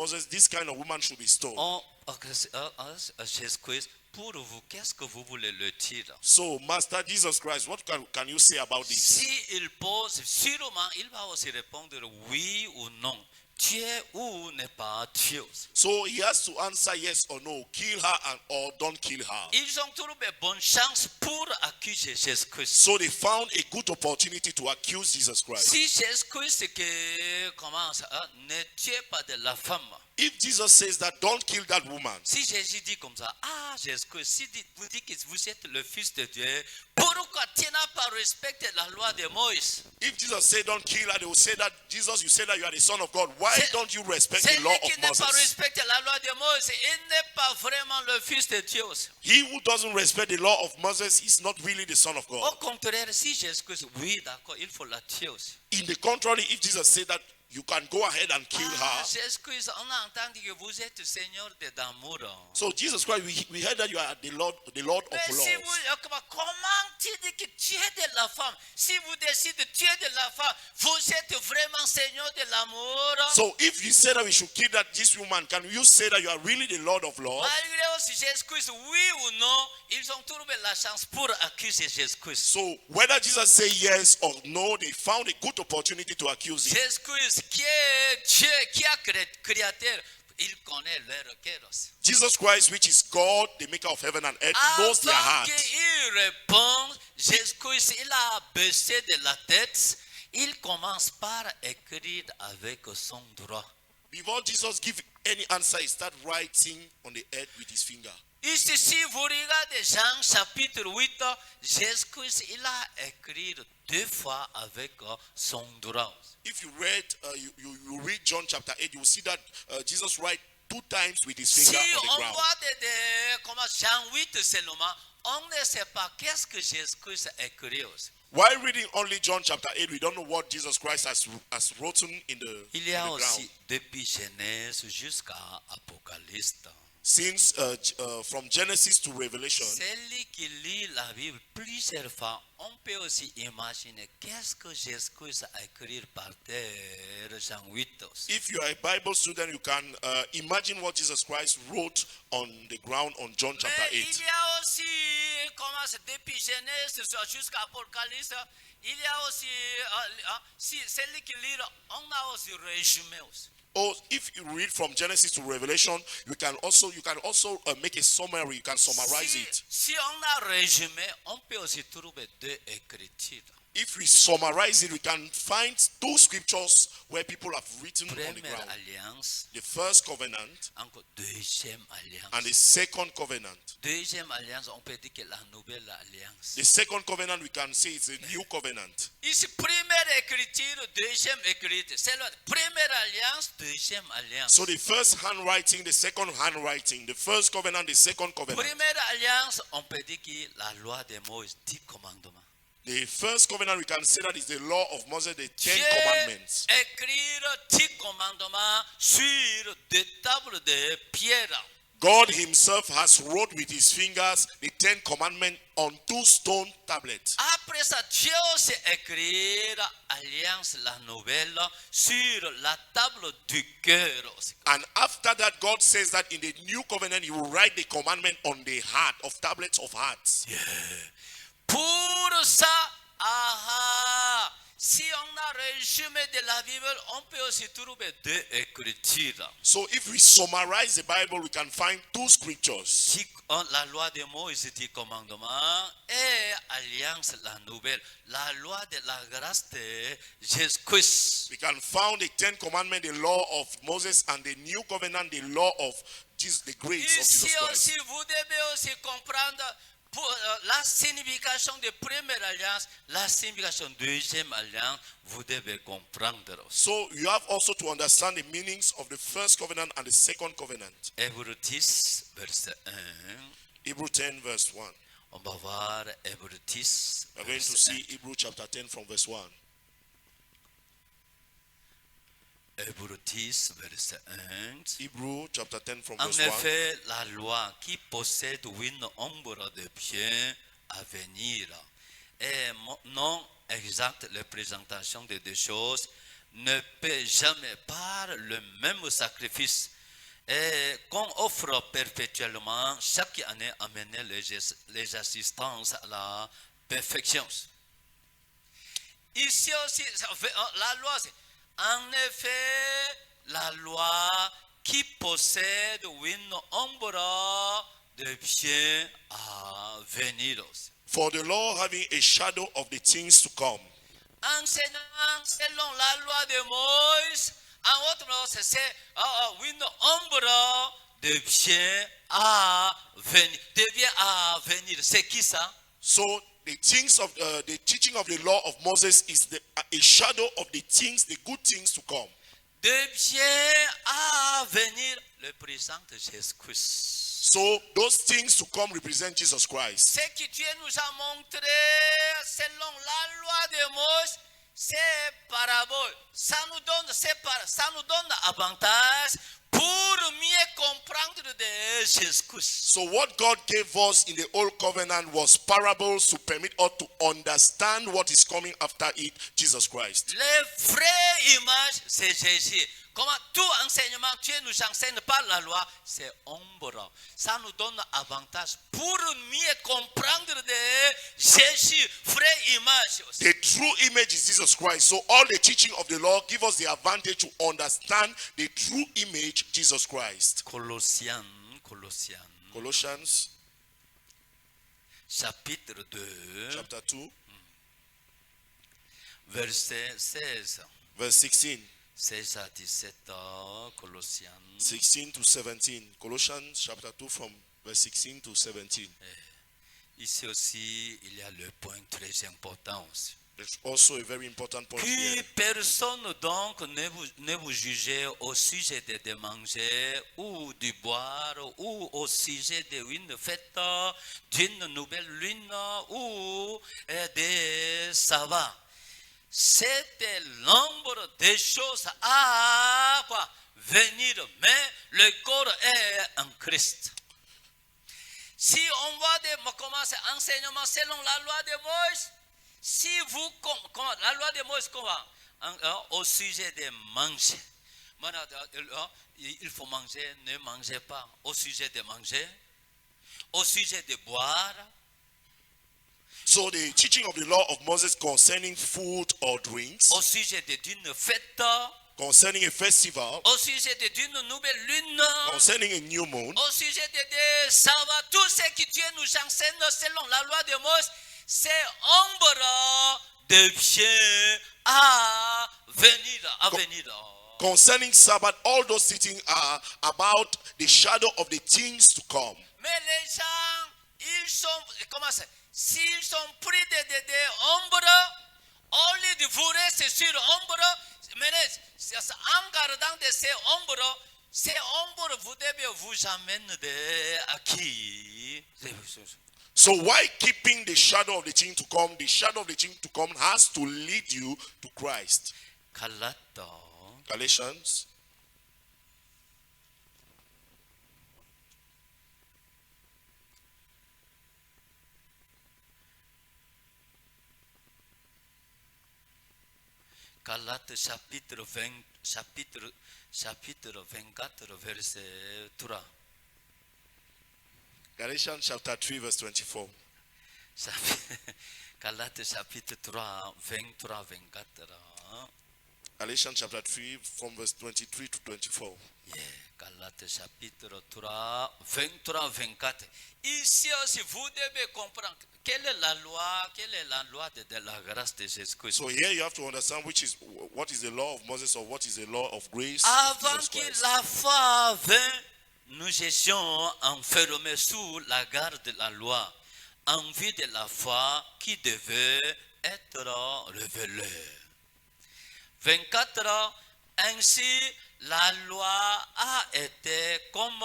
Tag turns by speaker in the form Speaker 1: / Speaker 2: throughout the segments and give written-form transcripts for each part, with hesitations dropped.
Speaker 1: Moses, this kind of woman should be stoned.
Speaker 2: Jésus-Christ, pour vous, qu'est-ce que vous voulez le dire?
Speaker 1: So, Master Jesus Christ, what can you say about this?
Speaker 2: Si il pose, sûrement, il va aussi répondre oui ou non. Dieu ou n'est pas Dieu.
Speaker 1: So he has to answer yes or no, kill her or don't kill her.
Speaker 2: Ils ont trouvé bonne chance pour accuser Jésus-Christ.
Speaker 1: So they found a good opportunity to accuse Jesus Christ.
Speaker 2: Si Jésus-Christ commence ne tue pas de la femme.
Speaker 1: If Jesus says that, don't kill that woman.
Speaker 2: Si Jésus dit comme ça, Jésus-Christ, si vous dites que vous êtes le Fils de Dieu, pourquoi tu n'as pas respecté la loi de Moïse?
Speaker 1: If Jesus said don't kill her, they will say that, Jesus, you say that you are the Son of God. Why don't you respect the law of
Speaker 2: Celui qui n'a pas
Speaker 1: Moses?
Speaker 2: respecté la loi de Moïse, il n'est pas vraiment le Fils de Dieu.
Speaker 1: He who doesn't respect the law of Moses is not really the Son of God.
Speaker 2: Au contraire, si Jésus-Christ, oui, d'accord, il faut la tuer aussi.
Speaker 1: In the contrary, if Jesus said that, you can go ahead and kill her.
Speaker 2: Jésus-Christ, on a entendu que vous êtes Seigneur d'amour.
Speaker 1: So Jesus Christ, we heard that you are the Lord of
Speaker 2: Mais si
Speaker 1: lords.
Speaker 2: comment tu dis que tu es de la femme? Si vous décidez de tuer de la femme, vous êtes vraiment Seigneur de l'amour.
Speaker 1: So if you say that we should kill this woman, can you say that you are really the Lord of lords?
Speaker 2: Malgré aussi Jésus-Christ, oui ou non, ils ont trouvé la chance pour accuser Jésus-Christ.
Speaker 1: So whether Jesus say yes or no, they found a good opportunity to accuse him.
Speaker 2: Jésus-Christ qui est Dieu, qui a créateur, il connaît leur cœur aussi.
Speaker 1: Jesus Christ, which is God, the maker of heaven and earth, knows their
Speaker 2: Avant
Speaker 1: heart.
Speaker 2: qu'il réponde, Jésus-Christ, il a baissé de la tête. Il commence par écrire avec son droit.
Speaker 1: Before Jesus give any answer, he start writing on the earth with his finger.
Speaker 2: Ici, si vous regardez Jean chapitre 8, Jésus-Christ, il a écrit 2 fois avec son droit.
Speaker 1: If you read, you read John chapter 8, you will see that Jesus write 2 times with his finger
Speaker 2: Si
Speaker 1: on the
Speaker 2: on
Speaker 1: ground.
Speaker 2: voit comment Jean 8 seulement, on ne sait pas qu'est-ce que Jésus-Christ a écrit aussi.
Speaker 1: While reading only John chapter 8, we don't know what Jesus Christ has written in the,
Speaker 2: Il y a
Speaker 1: on the ground.
Speaker 2: aussi depuis Genèse jusqu'à Apocalypse.
Speaker 1: Since from Genesis to Revelation,
Speaker 2: Celui qui lit la Bible plusieurs fois, on peut aussi imaginer qu'est-ce que Jésus-Christ a écrit par terre, Jean 8 aussi.
Speaker 1: if you are a Bible student, you can imagine what Jesus Christ wrote on the ground on John chapter
Speaker 2: Mais
Speaker 1: 8.
Speaker 2: il y a aussi, comment c'est depuis Genèse jusqu'à Apocalypse, il y a aussi, si celui qui lit, on a aussi résumé aussi.
Speaker 1: Or if you read from Genesis to Revelation, you can also make a summary. You can summarize it.
Speaker 2: Si on a résumé, on peut aussi trouver 2 écritures.
Speaker 1: If we summarize it, we can find 2 scriptures where people have written on the
Speaker 2: Première
Speaker 1: ground.
Speaker 2: alliance,
Speaker 1: The first covenant
Speaker 2: encore deuxième alliance.
Speaker 1: and the second covenant.
Speaker 2: Deuxième alliance, on peut dire que la nouvelle alliance.
Speaker 1: The second covenant, we can say it's a new covenant.
Speaker 2: Ici, première écriture, deuxième écriture. C'est la première alliance, deuxième alliance.
Speaker 1: So the first handwriting, the second handwriting, the first covenant, the second covenant.
Speaker 2: Première alliance, on peut dire que la loi de Moïse, 10 commandements.
Speaker 1: The first covenant, we can say that is the law of Moses, the 10
Speaker 2: Dieu
Speaker 1: commandments.
Speaker 2: écrire 10 commandements sur des tables de pierre.
Speaker 1: God himself has wrote with his fingers the 10 commandments on 2 stone tablets.
Speaker 2: Après ça, Dieu aussi écrire alliance, la nouvelle, sur la table du cœur aussi.
Speaker 1: And after that, God says that in the new covenant, he will write the commandment on the heart, of tablets of hearts.
Speaker 2: Pour ça, si on a résumé de la Bible, on peut aussi trouver 2 écritures.
Speaker 1: So if we summarize the Bible, we can find 2 scriptures.
Speaker 2: La loi de Moïse, 10 commandements, et alliance, la nouvelle, la loi de la grâce de Jésus-Christ.
Speaker 1: We can find the 10 commandments, the law of Moses, and the new covenant, the law of Jesus, the grace of
Speaker 2: Ici
Speaker 1: Jesus Christ.
Speaker 2: aussi, vous devez aussi comprendre pour la signification de première alliance, la signification de deuxième alliance, vous devez comprendre.
Speaker 1: So you have also to understand the meanings of the first covenant and the second covenant.
Speaker 2: Hébreux 10, verset 1.
Speaker 1: Hebrew 10 verse 1.
Speaker 2: On va voir Hébreux 10.
Speaker 1: We're going to see Hebrew chapter 10 from verse 1.
Speaker 2: Hébreux 10, verset 1.
Speaker 1: Hebrew chapter 10 from
Speaker 2: En
Speaker 1: verse 1.
Speaker 2: effet, la loi qui possède une ombre de bien à venir est non exacte représentation de 2 choses, ne peut jamais par le même sacrifice et qu'on offre perpétuellement chaque année amener les assistances à la perfection. Ici aussi, la loi, en effet, la loi qui possède une ombre de bien à venir aussi.
Speaker 1: For the law having a shadow of the things to come.
Speaker 2: Enseignant selon la loi de Moïse, en autre mot, c'est une ombre de bien à venir. De bien à venir. C'est qui ça?
Speaker 1: So the things of the teaching of the law of Moses is a shadow of the things, the good things to come.
Speaker 2: De bien à venir, le présent de Jésus-Christ.
Speaker 1: So those things to come represent Jesus Christ.
Speaker 2: Ce que Dieu nous a montré selon la loi de Moïse, c'est parabole. Ça nous donne avantage pour mieux comprendre de Jésus-Christ.
Speaker 1: So what God gave us in the old covenant was parables to permit us to understand what is coming after it, Jesus Christ.
Speaker 2: Les vraies images, c'est Jésus. Comment tout enseignement, Dieu nous enseigne par la loi, c'est ombre. Ça nous donne avantage pour mieux comprendre de Jésus, vraie image.
Speaker 1: The true image is Jesus Christ. So all the teaching of the law give us the advantage to understand the true image, Jesus Christ.
Speaker 2: Colossiens,
Speaker 1: Colossians
Speaker 2: chapitre 2,
Speaker 1: chapter 2,
Speaker 2: verset 16.
Speaker 1: verse 16.
Speaker 2: 16 à 17, Colossiens.
Speaker 1: 16 to 17. Colossians chapter 2 from verse 16 to 17.
Speaker 2: Ici aussi, il y a le point très important aussi.
Speaker 1: There's also a very important point
Speaker 2: Que
Speaker 1: here.
Speaker 2: personne donc ne vous juge au sujet de manger ou de boire ou au sujet d'une fête, d'une nouvelle lune ou des sabbats. C'était l'ombre des choses à venir, mais le corps est en Christ. Si on va commencer enseignement selon la loi de Moïse, si vous, la loi de Moïse, au sujet de manger, il faut manger, ne mangez pas. Au sujet de manger, au sujet de boire.
Speaker 1: So the teaching of the law of Moses concerning food or drinks,
Speaker 2: Au sujet d'une fête,
Speaker 1: concerning a festival,
Speaker 2: au sujet d'une nouvelle lune,
Speaker 1: concerning a new moon,
Speaker 2: au sujet de sabbats, tout ce que Dieu nous enseigne selon la loi de Moïse, c'est ombre de bien à venir.
Speaker 1: concerning Sabbath, all those teachings are about the shadow of the things to come.
Speaker 2: Mais les gens, ils sont, s'ils sont pris de ombre, au lieu de vous rester sur ombre, mais en gardant de ces ombres, vous devez vous amener à qui?
Speaker 1: So why keeping the shadow of the thing to come? The shadow of the thing to come has to lead you to Christ. Galatians
Speaker 2: Galates chapitre 24, verset 3.
Speaker 1: Galatians chapter 3 verse 24.
Speaker 2: Galates chapitre 3, 23, 24.
Speaker 1: Galatians chapter 3 from verse 23 to 24.
Speaker 2: Yeah, Galates chapitre 3, 23, 24. Ici aussi, vous devez comprendre quelle est la loi de la grâce de Jésus-Christ.
Speaker 1: So here you have to understand what is the law of Moses or what is the law of grace.
Speaker 2: Avant
Speaker 1: of Jesus
Speaker 2: que
Speaker 1: Christ.
Speaker 2: la foi vienne, nous étions enfermés sous la garde de la loi, en vue de la foi qui devait être révélée. 24, ainsi la loi a été comme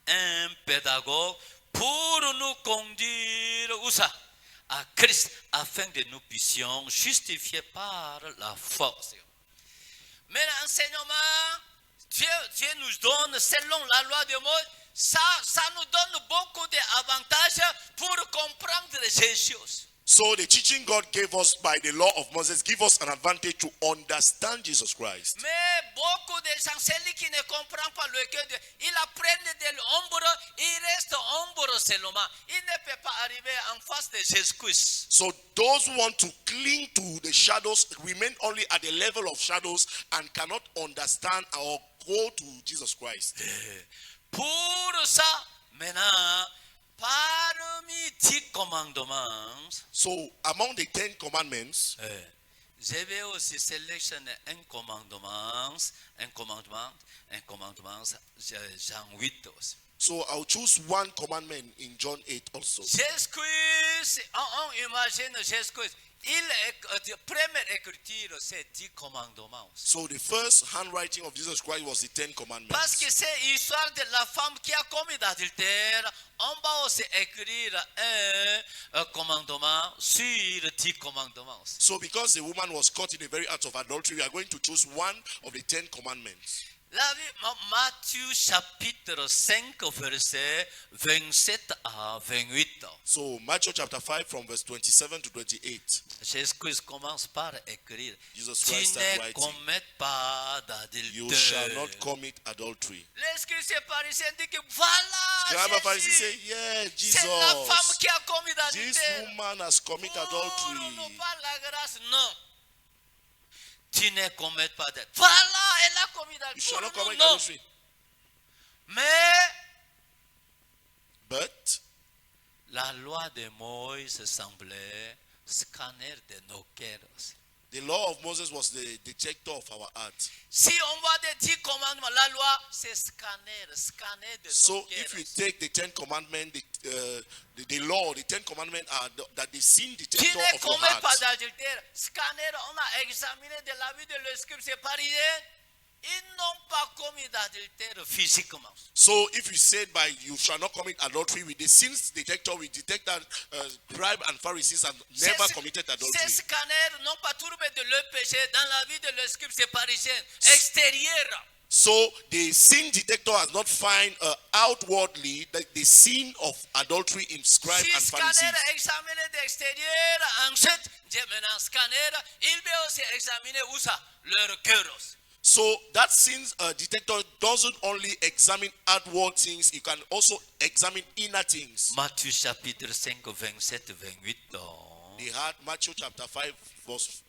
Speaker 2: un pédagogue pour nous conduire où ça? À Christ, afin que nous puissions justifier par la force. Mais l'enseignement, Dieu nous donne selon la loi de Moïse, ça nous donne beaucoup d'avantages pour comprendre Jésus.
Speaker 1: So the teaching God gave us by the law of Moses give us an advantage to understand Jesus Christ.
Speaker 2: Mais beaucoup de gens, celui qui ne comprend pas le cœur de Dieu, il apprend de l'ombre, il reste ombre seulement. Il ne peut pas arriver en face de Jésus-Christ.
Speaker 1: So those who want to cling to the shadows remain only at the level of shadows and cannot understand or go to Jesus Christ.
Speaker 2: Pour ça, maintenant, parmi 10 commandements,
Speaker 1: So among the 10 commandments,
Speaker 2: je vais aussi sélectionner un commandement, Jean 8 aussi.
Speaker 1: so I'll choose one commandment in John 8 also.
Speaker 2: Jésus-Christ, on imagine Jésus-Christ, première écriture, c'est 10 commandements.
Speaker 1: So the first handwriting of Jesus Christ was the 10 commandments.
Speaker 2: Parce que c'est l'histoire de la femme qui a commis l'adultère, on va aussi écrire un commandement sur 10 commandements.
Speaker 1: So because the woman was caught in the very act of adultery, we are going to choose one of the 10 commandments.
Speaker 2: Matthieu chapitre 5 verset 27 à 28.
Speaker 1: So Matthew chapter 5 from verse 27 to 28.
Speaker 2: Jésus commence par écrire,
Speaker 1: Jesus
Speaker 2: tu
Speaker 1: Christ
Speaker 2: ne
Speaker 1: started writing,
Speaker 2: commettes pas
Speaker 1: you shall
Speaker 2: d'adultère.
Speaker 1: not commit adultery.
Speaker 2: Les scribes pharisiens disent que voilà,
Speaker 1: The Pharisees say,
Speaker 2: Jésus,
Speaker 1: yeah,
Speaker 2: c'est la femme
Speaker 1: Jesus,
Speaker 2: qui a commis
Speaker 1: this
Speaker 2: l'adultère.
Speaker 1: woman has committed
Speaker 2: Pour
Speaker 1: adultery.
Speaker 2: nous pas la grâce, non. Tu ne commettes pas d'adultère. Voilà, elle a commis
Speaker 1: You shall not
Speaker 2: l'adultère.
Speaker 1: commit
Speaker 2: Non.
Speaker 1: adultery.
Speaker 2: Mais
Speaker 1: But
Speaker 2: la loi de Moïse semblait scanner de nos cœurs.
Speaker 1: the law of Moses was the detector of our heart.
Speaker 2: Si on voit des 10 commandements, la loi, c'est scanner de
Speaker 1: So
Speaker 2: nos
Speaker 1: if you
Speaker 2: cœurs.
Speaker 1: take the 10 commandments, the law, the 10 commandments are that the sin
Speaker 2: Tu
Speaker 1: detector
Speaker 2: ne
Speaker 1: of your
Speaker 2: commets pas
Speaker 1: heart.
Speaker 2: d'adultère. Scanner, on a examiné de la vie de le scribe, c'est parisien. Ils n'ont pas commis d'adultère physiquement.
Speaker 1: So if you said by you shall not commit adultery, with the sins detector, we detect that scribe and Pharisees have never committed
Speaker 2: Ces
Speaker 1: adultery.
Speaker 2: scanners n'ont pas trouvé de leur péché dans la vie de le scribe, c'est parisien. Extérieur.
Speaker 1: So the sin detector has not found outwardly the sin of adultery in scribe
Speaker 2: Si
Speaker 1: and Pharisees.
Speaker 2: scanner examiné d'extérieur, ensuite, maintenant scanner, il va aussi examiner où ça? Leur cœur aussi.
Speaker 1: So that sin detector doesn't only examine outward things, it can also examine inner things.
Speaker 2: Matthieu chapitre 5, 27, 28.
Speaker 1: The heart, Matthew chapter 5, verse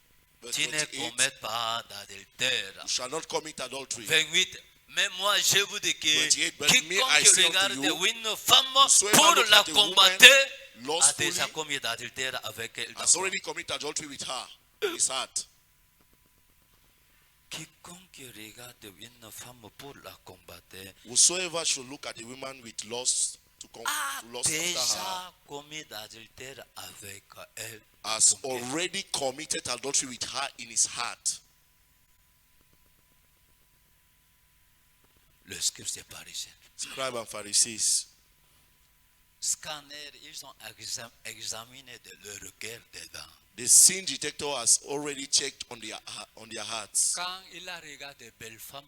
Speaker 2: Tu ne
Speaker 1: 28.
Speaker 2: commets pas d'adultère.
Speaker 1: You shall not commit adultery.
Speaker 2: 28. Mais moi je vous dis que
Speaker 1: 28, but me, I
Speaker 2: quiconque
Speaker 1: say unto
Speaker 2: regarde
Speaker 1: you,
Speaker 2: une femme
Speaker 1: whosoever
Speaker 2: pour
Speaker 1: looks
Speaker 2: la
Speaker 1: at a woman
Speaker 2: combattre a
Speaker 1: lustfully
Speaker 2: déjà commis d'adultère avec elle.
Speaker 1: has already committed adultery with her in his heart.
Speaker 2: Quiconque regarde une femme pour la combattre
Speaker 1: Whosoever should look at a woman with lust to
Speaker 2: a
Speaker 1: lust after her
Speaker 2: déjà commis d'adultère avec elle.
Speaker 1: has already committed adultery with her in his heart.
Speaker 2: Le scribe c'est parisien.
Speaker 1: Scribe and Pharisees.
Speaker 2: Scanner, ils ont examiné de leur cœur dedans.
Speaker 1: The sin detector has already checked on their hearts.
Speaker 2: Quand il a regardé de belles femmes,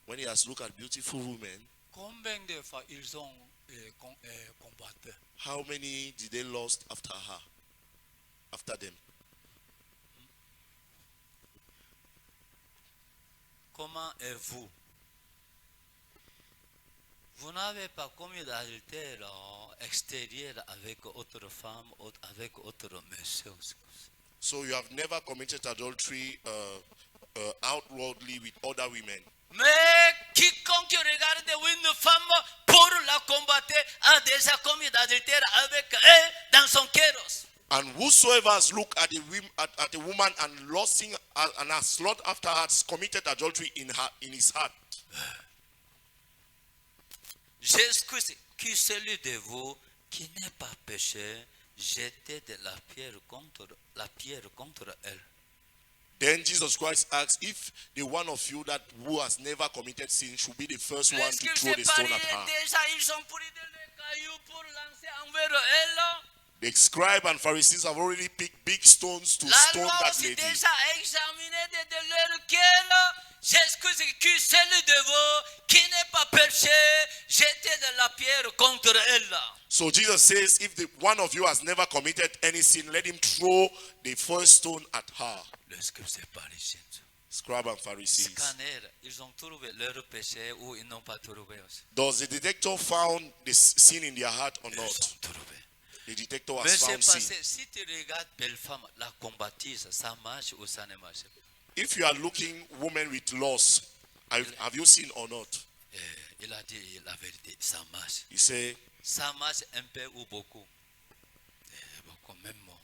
Speaker 1: When he has looked at beautiful women,
Speaker 2: combien de fois ils ont combattu?
Speaker 1: how many did they lust after her? After them?
Speaker 2: Comment êtes-vous? Vous n'avez pas commis d'adultère extérieur avec autre femme, avec autre monsieur.
Speaker 1: So you have never committed adultery outwardly with other women.
Speaker 2: Mais quiconque regarde une femme pour la combattre a déjà commis d'adultère avec elle dans son cœur.
Speaker 1: And whosoever has looked at a woman and lusting and has slut after her has committed adultery in his heart.
Speaker 2: Jésus-Christ, qui celui de vous qui n'est pas péché, jetez de la pierre contre elle.
Speaker 1: Then Jesus Christ asks if the one of you who has never committed sin should be the first one to throw the stone at her.
Speaker 2: Déjà, ils ont pris des cailloux pour lancer envers elle.
Speaker 1: The scribe and Pharisees have already picked big stones to
Speaker 2: La
Speaker 1: stone
Speaker 2: loi
Speaker 1: that
Speaker 2: aussi
Speaker 1: lady.
Speaker 2: déjà examiné de leur cœur. Jésus-Christ, qui celui de vous qui n'est pas péché, jetez de la pierre contre elle.
Speaker 1: So Jesus says, if one of you has never committed any sin, let him throw the first stone at her.
Speaker 2: Le scribe parisien.
Speaker 1: Scribe and Pharisees.
Speaker 2: Scanner, ils ont trouvé leur péché ou ils n'ont pas trouvé aussi.
Speaker 1: Does the detector found the sin in their heart or
Speaker 2: Ils
Speaker 1: not?
Speaker 2: ont trouvé.
Speaker 1: The detector
Speaker 2: Mais
Speaker 1: has
Speaker 2: c'est
Speaker 1: found
Speaker 2: parce
Speaker 1: sin.
Speaker 2: que si tu regardes belle femme, la combattise, ça marche ou ça ne marche pas.
Speaker 1: If you are looking women with loss, have you seen or not?
Speaker 2: Il a dit la vérité, ça marche.
Speaker 1: He say,
Speaker 2: Ça marche un peu ou beaucoup. Beaucoup, même moi.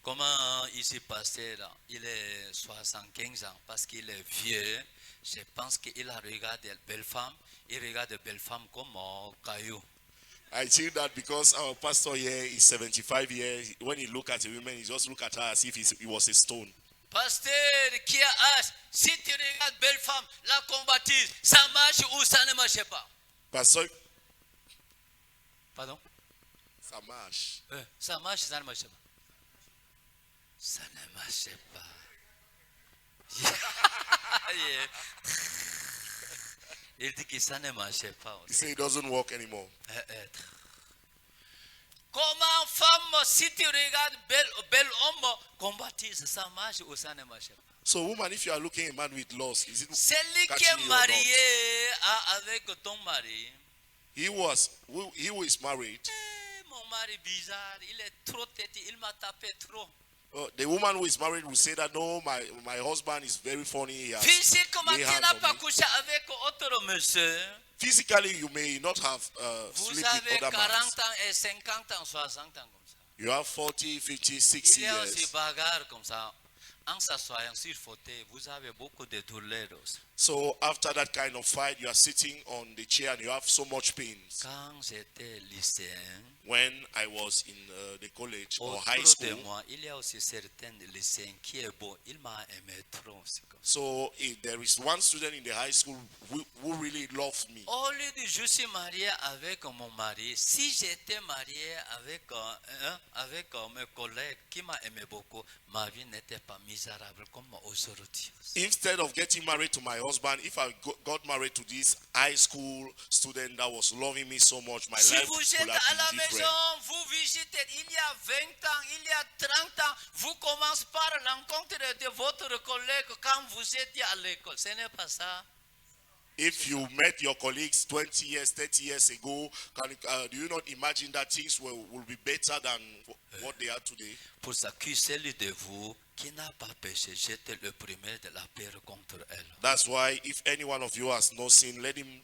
Speaker 2: Comment il s'est passé là? Il est 75 ans parce qu'il est vieux. Je pense qu'il a regardé belle femme. Il regarde belle femme comme un caillou.
Speaker 1: I think that because our pastor here is 75 years, when he look at a woman, he just look at her as if he was a stone.
Speaker 2: Pasteur qui a âge, si tu regardes belle femme, la combattise, ça marche ou ça ne marche pas?
Speaker 1: Pastor,
Speaker 2: Pardon?
Speaker 1: ça marche.
Speaker 2: Ça marche, ça ne marche pas. Ça ne marche pas. Yeah. Il dit que ça ne marche pas.
Speaker 1: He say it doesn't work anymore.
Speaker 2: Comment femme, si tu regardes bel homme, combattise, ça marche ou ça ne marche pas?
Speaker 1: So woman, if you are looking at a man with loss, is it
Speaker 2: Celui qui
Speaker 1: catching
Speaker 2: est
Speaker 1: you or not?
Speaker 2: marié avec ton mari.
Speaker 1: He who is married.
Speaker 2: Mon mari bizarre, il est trop têtu, il m'a tapé trop.
Speaker 1: The woman who is married will say that no, my husband is very funny. He has
Speaker 2: Physiquement,
Speaker 1: lay
Speaker 2: tu
Speaker 1: hands
Speaker 2: n'as
Speaker 1: on
Speaker 2: pas
Speaker 1: me.
Speaker 2: couché avec autre monsieur.
Speaker 1: Physically, you may not have
Speaker 2: Vous
Speaker 1: sleep
Speaker 2: avez
Speaker 1: with other
Speaker 2: 40
Speaker 1: men.
Speaker 2: ans et 50 ans, 60 ans comme ça.
Speaker 1: You have 40, 50, 60
Speaker 2: Il y a aussi
Speaker 1: years.
Speaker 2: bagarre comme ça. En s'assoyant sur le fauteuil, vous avez beaucoup de douleurs aussi.
Speaker 1: So after that kind of fight, you are sitting on the chair and you have so much pain.
Speaker 2: Quand j'étais lycéen,
Speaker 1: When I was in the college or high
Speaker 2: autour de
Speaker 1: school,
Speaker 2: moi, il y a aussi certains lycéens qui est beau. Il m'a aimé trop. C'est comme ça.
Speaker 1: so there is one student in the high school who really loved me.
Speaker 2: Au lieu de je suis marié avec mon mari, si j'étais marié avec mes collègues qui m'ont aimé beaucoup, ma vie n'était pas misérable comme aujourd'hui.
Speaker 1: Instead of getting married to my husband, if I got married to this high school student that was loving me so much, my
Speaker 2: Si
Speaker 1: life
Speaker 2: vous
Speaker 1: would
Speaker 2: êtes à la
Speaker 1: have been
Speaker 2: maison,
Speaker 1: different.
Speaker 2: vous visitez, il y a 20 ans, il y a 30 ans, vous commencez par l'encontre de votre collègue quand vous étiez à l'école. Ce n'est pas ça.
Speaker 1: If you met your colleagues 20 years, 30 years ago, do you not imagine that things will be better than what they are today?
Speaker 2: Pour ça que celui de vous qui n'a pas péché, jetez le premier de la pierre contre elle.
Speaker 1: That's why if any one of you has no sin, let him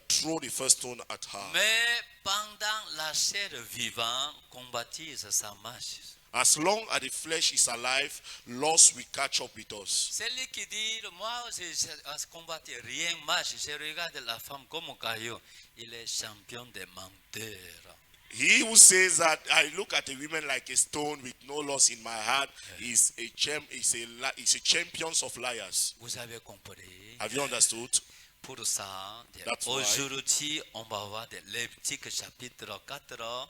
Speaker 1: throw the first stone at her.
Speaker 2: Mais pendant la chair vivante, combattise sa marche.
Speaker 1: As long as the flesh is alive, loss will catch up with us.
Speaker 2: Celui qui dit, moi, je combattre rien marche, je regarde la femme comme un caillou. Il est champion des menteurs.
Speaker 1: He who says that I look at a woman like a stone with no loss in my heart is a champion of liars.
Speaker 2: Vous avez compris?
Speaker 1: Have you understood?
Speaker 2: Pour ça,
Speaker 1: That's why.
Speaker 2: aujourd'hui, on va voir de Lévitique chapitre 4,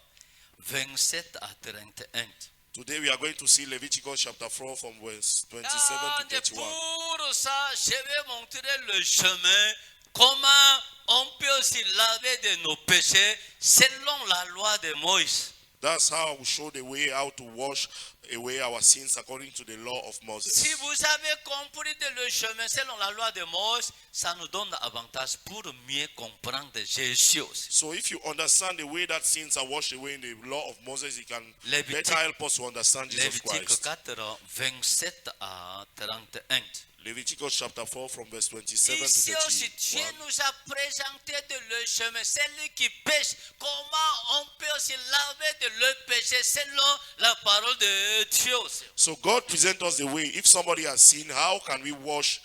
Speaker 2: 27 à 31.
Speaker 1: Today we are going to see Leviticus chapter 4 from verse 27 to 31.
Speaker 2: Pour ça, je vais montrer le chemin, comment on peut aussi laver de nos péchés selon la loi de Moïse.
Speaker 1: That's how we show the way how to wash away our sins according to the law of Moses.
Speaker 2: Si vous avez compris le chemin selon la loi de Moïse, ça nous donne avantage pour mieux comprendre Jésus aussi.
Speaker 1: So if you understand the way that sins are washed away in the law of Moses, it can
Speaker 2: Lévitique-
Speaker 1: better help us to understand Jesus
Speaker 2: Lévitique
Speaker 1: Christ.
Speaker 2: 4, 27 à 31.
Speaker 1: Leviticus chapter 4 from verse 27
Speaker 2: Ici
Speaker 1: to
Speaker 2: aussi, Dieu
Speaker 1: 31.
Speaker 2: nous a présenté le chemin. Celui qui pêche, comment on peut aussi laver de le péché selon la parole de Dieu aussi.
Speaker 1: So God presents us the way. If somebody has sinned, how can we wash?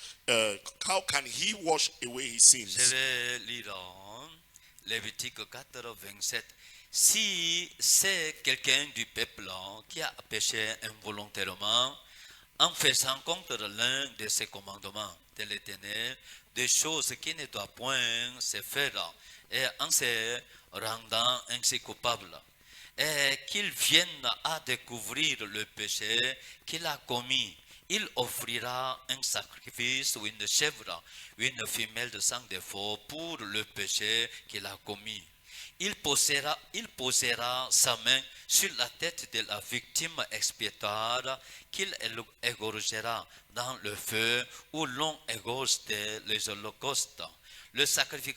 Speaker 1: How can he wash away his
Speaker 2: Je
Speaker 1: sins?
Speaker 2: vais lire Lévitique 4, 27. Si c'est quelqu'un du peuple qui a péché involontairement, en faisant contre l'un de ses commandements de l'Éternel, des choses qui ne doivent point se faire, et en se rendant ainsi coupable, et qu'il vienne à découvrir le péché qu'il a commis, il offrira un sacrifice ou une chèvre, une femelle de sang de faux pour le péché qu'il a commis. Il posera sa main sur la tête de la victime expiatoire qu'il égorgera dans le feu où l'on égorge les holocaustes. Le sacrificateur